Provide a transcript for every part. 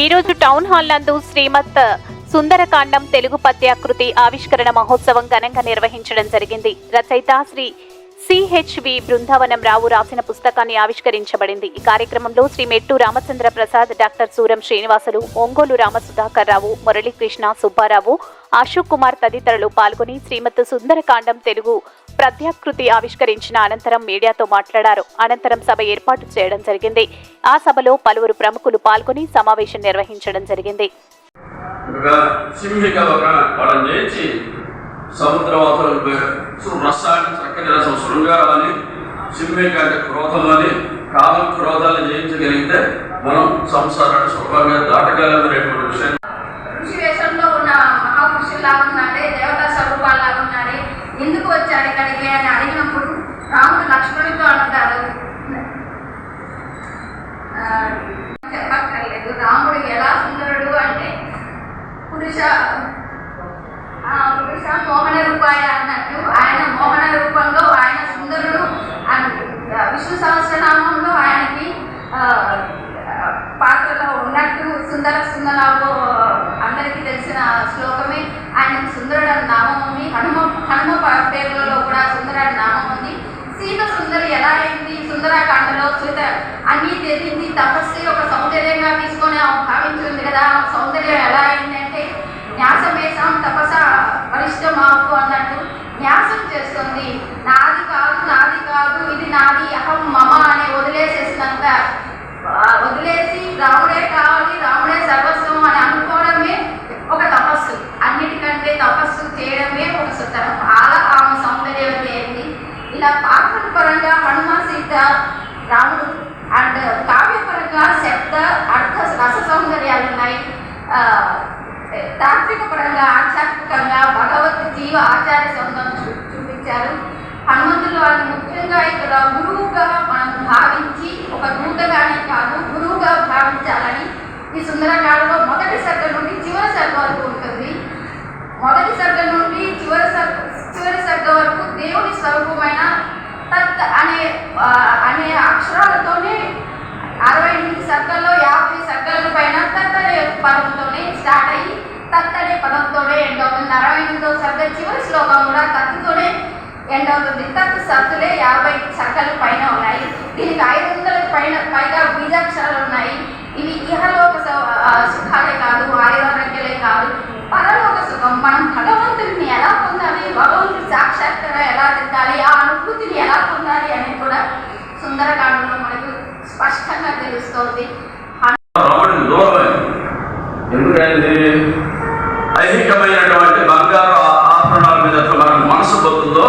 ఈరోజు town hall నందు శ్రీమత్ సుందరకాండం తెలుగు పద్యాకృతి ఆవిష్కరణ మహోత్సవం ఘనంగా నిర్వహించడం జరిగింది. రచయిత శ్రీ సిహెచ్వి బృందావనం రావు రాసిన పుస్తకాన్ని ఆవిష్కరించబడింది. ఈ కార్యక్రమంలో శ్రీ మెట్టు రామచంద్ర ప్రసాద్, డాక్టర్ సూరం శ్రీనివాసులు, ఒంగోలు రామసుధాకర్ రావు, మురళీకృష్ణ, సుబ్బారావు, అశోక్ కుమార్ తదితరులు పాల్గొని శ్రీమత్ సుందరకాండం తెలుగు పద్యాకృతి ఆవిష్కరించిన అనంతరం మీడియాతో మాట్లాడారు. అనంతరం సభ ఏర్పాటు చేయడం జరిగింది. ఆ సభలో పలువురు ప్రముఖులు పాల్గొని సమావేశం నిర్వహించడం జరిగింది. సముద్రవాతులకు రసాన్ని చక్కని రసం శృంగారం అని, సింహిక అంటే క్రోధం అని, కాలం క్రోధాలను జయించగలిగితే మనం సంసారాన్ని సుఖంగా దాటగలమనేటువంటి విషయం. ఋషివేషంలో ఉన్న మహాపురుషుల్లా ఉన్నాడే, దేవతా స్వరూపాల్లా ఉన్నాడే, ఎందుకు వచ్చాడు ఇక్కడికి అని అడిగినప్పుడు రాముడు లక్ష్మణుడితో అంటారు, చెప్పక్కర్లేదు, రాముడు ఎలా సుందరుడు అంటే పురుష మోహన రూపాయ అన్నట్టు ఆయన మోహన రూపంలో ఆయన సుందరుడు అని విష్ణు సహస్రనామంలో ఆయనకి పాత్రలో ఉన్నట్టు సుందర సుందరావు అందరికీ తెలిసిన శ్లోకమే. ఆయనకు సుందరుడు అని నామం ఉంది. హనుమ పేర్లలో కూడా సుందర అని నామం ఉంది. సీత సుందరి ఎలా అయింది? సుందరకాండలో సీత అన్నీ తెలిసింది, తపస్సు ఒక సౌందర్యంగా తీసుకొని భావించింది కదా. సౌందర్యం ఎలా అయిందంటే న్యాసమేషం తపస వరిష్టమాపు అన్నట్టు న్యాసం చేస్తుంది. నాది కాదు ఇది నాది, అహం మమ అనే వదిలేసేసినంత వదిలేసి రాముడే కావాలి, రాముడే సర్వస్వం అని అనుకోవడమే ఒక తపస్సు. అన్నిటికంటే తపస్సు చేయడమే ఒక సుతరం. అలా ఆమె సౌందర్యవతి అయింది. ఇలా పాత్ర పరంగా హనుమ, సీత, రాముడు అండ్ కావ్యపరంగా శబ్ద అర్థ రస సౌందర్యాలు ఉన్నాయి. తాత్విక పరంగా ఆధ్యాత్మికంగా భగవత్ జీవ ఆచార్య సౌందర్యం చూపించారు. హనుమంతులు వాళ్ళు ముఖ్యంగా ఇక్కడ గురువుగా మనం భావించి, ఒక దూతగానే కాదు గురువుగా భావించాలని ఈ సుందరకాండలో మొదటి సర్గ నుండి చివరి సర్గ వరకు ఉంటుంది. మొదటి సర్గ నుండి చివరి సర్గ వరకు దేవుని స్వరూపమైన తత్ అనే అక్షరాలతోనే 68 సర్గల్లో 50 సర్గల పైన తత్ అనే పదంతోనే స్టార్ట్ అయ్యి తత్ అనే పదంతోనే ఎండ్ అవుతుంది. 68వ సర్గ చివరి శ్లోకం కూడా తత్తుతోనే ఎండ్ అవుతుంది. తత్ సర్గలే 50 సర్గల పైన ఉన్నాయి. దీనికి 500 పైగా బీజాక్షరాలు ఉన్నాయి. ఇవి ఇహలోక సుఖాలే కాదు, ఆయురారోగ్యాలే కాదు, పరలోక సుఖం. మనం భగవంతుడిని ఎలా పొందాలి, భగవంతుడి సాక్షాత్కారం ఎలా చెందాలి, ఆ అనుభూతిని ఎలా పొందాలి అనేది కూడా సుందరకాండలో మనకు స్పష్టంగా తెలుస్తోంది. రాముడికి దూరమైంది. ఎందుకంటే ఐహికమైనటువంటి బంగారు ఆభరణాల మీద మనకు మనసు పోతుందో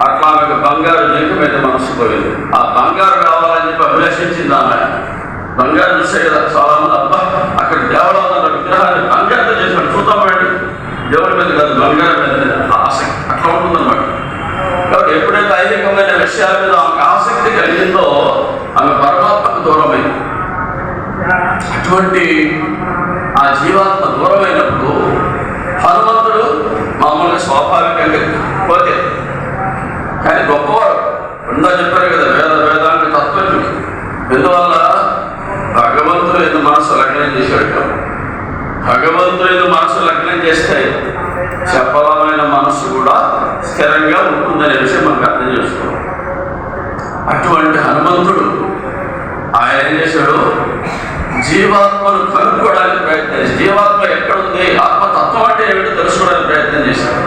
అట్లా ఆమెకు బంగారు జింక మీద మనసు పోయింది. ఆ బంగారు కావాలని చెప్పి అభిలషించింది ఆమె. బంగారు చూసే కదా చాలా మంది, అబ్బా అక్కడ దేవాలయంలో విగ్రహాన్ని బంగారుతో చేసినట్టు చూద్దాం వాడి దేవుడి మీద కాదు బంగారు మీద ఆసక్తి అట్లా ఉంటుందన్నమాట. కాబట్టి ఎప్పుడైతే ఐహికమైన విషయాల మీద ఆమెకు ఆసక్తి కలిగిందో ఆమె పరమాత్మకు దూరమైంది. అటువంటి ఆ జీవాత్మ దూరమైనప్పుడు హనుమంతుడు మామూలుగా స్వాభావికంగా పోతే, కానీ గొప్పవాడు ఉందా చెప్పారు కదా, వేదాంత తత్వజ్ఞుడు. ఎందువల్ల భగవంతుడు ఎందుకు మనసు లగ్నం చేశాడు. భగవంతుడు ఎందుకు మనసు లగ్నం చేస్తే చపలమైన మనసు కూడా స్థిరంగా ఉంటుందనే విషయం మనకు అర్థం చేసుకోవాలి. అటువంటి హనుమంతుడు ఆయన ఏం చేశాడు, జీవాత్మను కనుక్కోవడానికి ప్రయత్నం చేసి, జీవాత్మ ఎక్కడుంది, ఆత్మతత్వం అంటే ఏమిటో తెలుసుకోవడానికి ప్రయత్నం చేశాడు.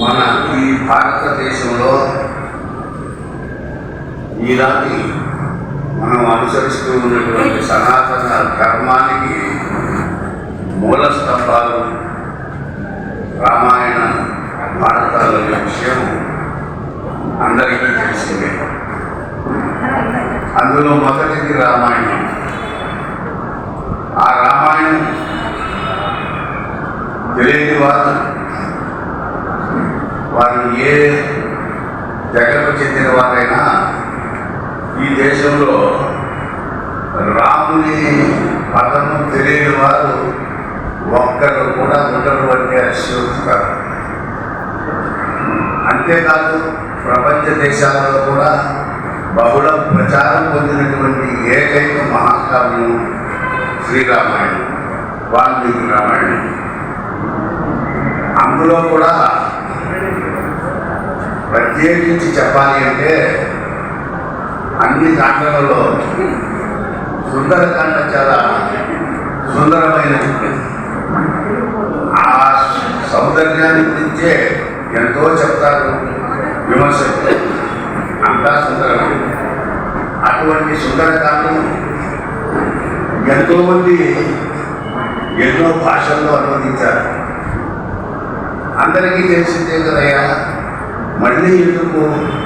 మన ఈ భారతదేశంలో ఈనాటి మనం అనుసరిస్తూ ఉన్నటువంటి సనాతన ధర్మానికి మూల స్తంభాలు రామాయణ భారతాల విషయం అందరికీ తెలిసిందే. అందులో మొదటిది రామాయణం. ఆ రామాయణం తెలియని వారు ఏ జగత్కు చెందిన వారైనా ఈ దేశంలో రాముని పదము తెలియని వారు ఒక్కరు కూడా ఉండరు అంటే అశ్వస్తారు. అంతేకాదు ప్రపంచ దేశాలలో కూడా బహుళ ప్రచారం పొందినటువంటి ఏకైక మహాకావ్యం శ్రీరామాయణం, వాల్మీకి రామాయణం. అందులో కూడా ప్రత్యేకించి చెప్పాలి అంటే అన్ని కాండలలో సుందరకాండ చాలా సుందరమైనది. ఆ సౌందర్యాన్ని గురించే ఎంతో చెప్తారు విమర్శలు. అంతా సుందరమైనది. అటువంటి సుందరకాండం ఎంతోమంది ఎన్నో భాషల్లో అనువదించారు. అందరికీ తెలిసిందే కదయ్యా, మళ్ళీ ఎందుకు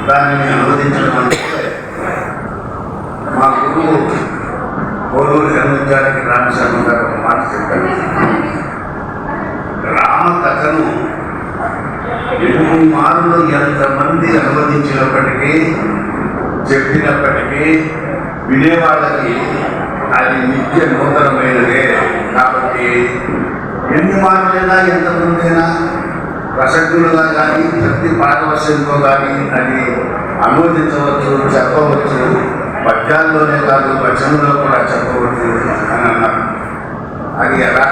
దానిని అనువదించడం అంటే మా గురువు కోడూరు హనుమంతానికి రామశర్మ గారు ఒక మాట చెప్పారు. రామ కథను ఎన్ని మార్లు ఎంతమంది అనువదించినప్పటికీ చెప్పినప్పటికీ వినేవాళ్ళకి అది నిత్య నూతనమైనదే. కాబట్టి ఎన్ని మార్లైనా ఎంతమందైనా ప్రసక్తులుగా కానీ భక్తి పారవశ్యంతో కానీ అది అనువదించవచ్చు, చెప్పవచ్చు. పద్యాల్లోనే కాదు వచనంలో కూడా చెప్పవచ్చు అని అన్నారు. అది ఎలా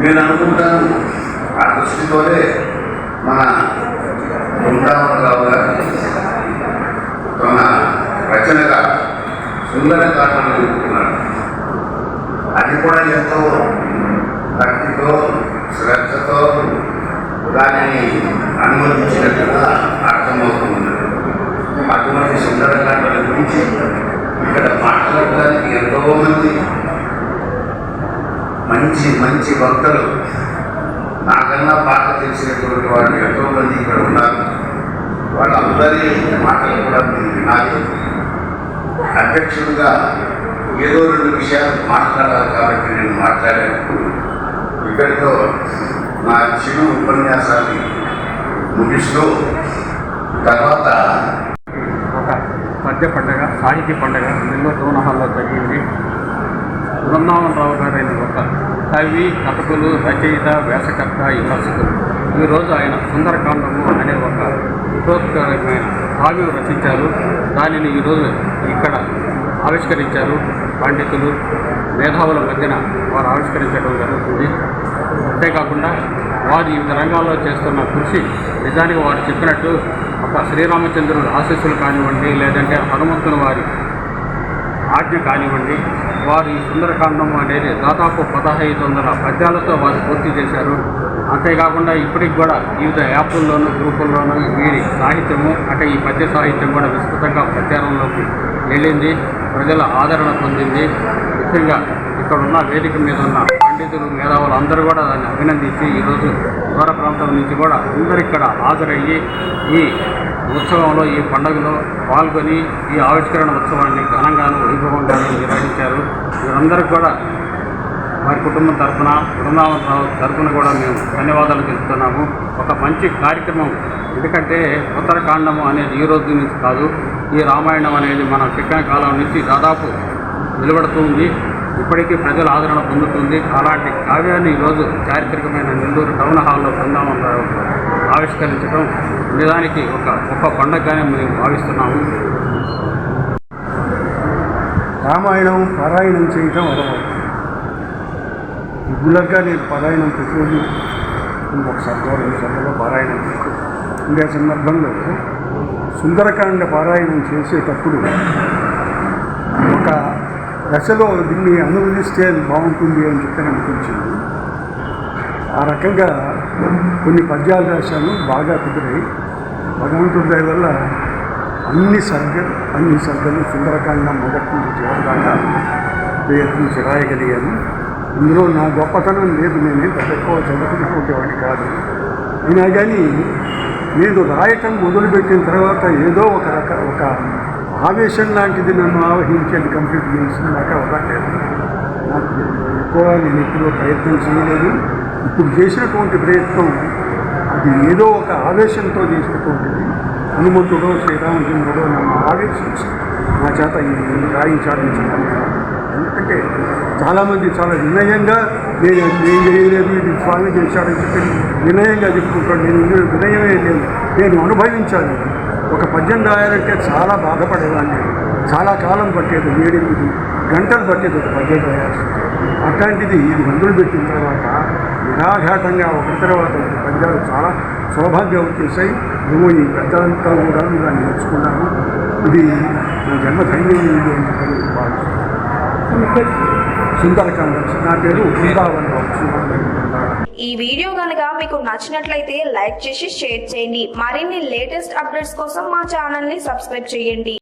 నేను అనుకుంటాను. ఆ దృష్టితోనే మన బృందావనరావు గారు తన రచనగా సుందరకాండను ఎదుర్కొన్నారు. అది కూడా ఎంతో భక్తితో శ్రద్ధతో దానిని అనుమతించినట్టుగా అర్థమవుతుంది. అటువంటి సుందరకాండల గురించి ఇక్కడ మాట్లాడడానికి ఎంతోమంది మంచి మంచి భక్తులు, నాకన్నా బాగా తెలిసినటువంటి వాళ్ళు ఎంతోమంది ఇక్కడ ఉన్నారు. వాళ్ళందరి మాటలు కూడా మీరు వినాలి. అధ్యక్షుడిగా ఏదో 2 విషయాలు మాట్లాడాలి కాబట్టి నేను మాట్లాడాను. ఇక్కడితో నా చిన్న ఉపన్యాసాన్ని ముగిస్తూ తర్వాత ఒక పద్య పండుగ, సాహితీ పండుగ నెల్లూరు టౌన్ హాల్లో జరిగింది. బృందావనరావు గారైన ఒక కవి, కథకులు, రచయిత, వ్యాసకర్త, విమర్శకులు. ఈరోజు ఆయన సుందరకాండము అనే ఒక విప్లవకరమైన కావ్యం రచించారు. దానిని ఈరోజు ఇక్కడ ఆవిష్కరించారు. పండితులు, మేధావుల మధ్యన వారు ఆవిష్కరించడం జరుగుతుంది. అంతేకాకుండా వారు వివిధ రంగాల్లో చేస్తున్న కృషి నిజానికి వారు చెప్పినట్టు ఒక శ్రీరామచంద్రుడు ఆశీస్సులు కానివ్వండి, లేదంటే హనుమంతుల వారి ఆజ్ఞ కానివ్వండి, వారు ఈ సుందరకాండం అనేది దాదాపు 1500 పద్యాలతో వారు పూర్తి చేశారు. అంతేకాకుండా ఇప్పటికి కూడా వివిధ యాప్ల్లోనూ గ్రూపుల్లోనూ వీరి సాహిత్యము అంటే ఈ పద్య సాహిత్యం కూడా విస్తృతంగా ప్రచారంలోకి వెళ్ళింది, ప్రజల ఆదరణ పొందింది. ముఖ్యంగా ఇక్కడ ఉన్న వేదిక మీద ఉన్న పండితులు, మేధావులు అందరూ కూడా దాన్ని అభినందించి ఈరోజు దూర ప్రాంతం నుంచి కూడా అందరూ ఇక్కడ హాజరయ్యి ఈ ఉత్సవంలో, ఈ పండుగలో పాల్గొని ఈ ఆవిష్కరణ ఉత్సవాన్ని ఘనంగాను వైభవంగాను నిర్వహించారు. వీరందరికీ కూడా వారి కుటుంబం తరఫున, బృందావనరావు తరఫున కూడా మేము ధన్యవాదాలు తెలుపుతున్నాము. ఒక మంచి కార్యక్రమం. ఎందుకంటే ఉత్తరకాండము అనేది ఈ రోజు నుంచి కాదు, ఈ రామాయణం అనేది మనం చెప్పిన కాలం నుంచి దాదాపు నిలబడుతూ ఉంది. ఇప్పటికీ ప్రజల ఆదరణ పొందుతుంది. అలాంటి కావ్యాన్ని ఈరోజు చారిత్రకమైన నెల్లూరు టౌన్ హాల్లో బృందావనరావు ఆవిష్కరించడం నిజానికి ఒక గొప్ప పండుగగానే మేము భావిస్తున్నాము. రామాయణం పారాయణం చేయటం అలవాటు. రెగ్యులర్గా నేను పారాయణం ప్రతిరోజు ఒకసారి 2 సార్లు పారాయణం ఉండే సందర్భంలో సుందరకాండ పారాయణం చేసేటప్పుడు ఒక దశలో దీన్ని అనువదిస్తే బాగుంటుంది అని చెప్పి అనిపించింది. ఆ రకంగా కొన్ని పద్యాలు రాశాను, బాగా కుదిరాయి. భగవంతుడి దయ వల్ల అన్ని సర్గలు సుందరకాండ మొదటి నుంచి చివరి దాకా ప్రయత్నించి రాయగలిగాను. ఇందులో నా గొప్పతనం లేదు, నేను పెద్ద ఎక్కువ చదువుకున్నటువంటి వాడిని కాదు. అయినా కానీ నేను రాయటం మొదలుపెట్టిన తర్వాత ఏదో ఒక ఆవేశం లాంటిది నన్ను ఆవహించేది కంప్లీట్ చేసిన దాకా అవ్వట్లేదు. నాకు ఎక్కువ నేను ఎప్పుడూ ప్రయత్నం చేయలేదు. ఇప్పుడు చేసినటువంటి ప్రయత్నం అది ఏదో ఒక ఆవేశంతో చేసినటువంటిది. హనుమంతుడో శ్రీరామచంద్రుడో నన్ను ఆవేశించి నా చేత ఈ రాయించాలని చెప్పాను. ఎందుకంటే చాలామంది చాలా వినయంగా నేను చేయలేదు, ఇది స్వామి చేశాడని చెప్పి వినయంగా చెప్పుకుంటాడు. నేను వినయమే లేదు, నేను అనుభవించాను. ఒక పద్యం రాయాలంటే చాలా బాధపడేవాడిని. చాలా కాలం పట్టేది, 7-8 గంటలు పట్టేది ఒక పద్యం రాయాల్సి. అట్లాంటిది ఇది మందులు పెట్టిన తర్వాత నిరాఘాటంగా ఒకరి తర్వాత ఒక పద్యాలు చాలా సౌభాగ్యం వచ్చేసాయి. నువ్వు ఈ పెద్దలంతా కూడా ఇలా నేర్చుకున్నాను, ఇది నా జన్మ ధైర్యం ఉంది అని చెప్పి భావిస్తున్నాను. సుందరకాండ. నా పేరు బృందావనరావు. ఈ వీడియో కనుక మీకు నచ్చినట్లయితే లైక్ చేసి షేర్ చేయండి. మరిన్ని లేటెస్ట్ అప్డేట్స్ కోసం మా ఛానల్ ని సబ్స్క్రైబ్ చేయండి.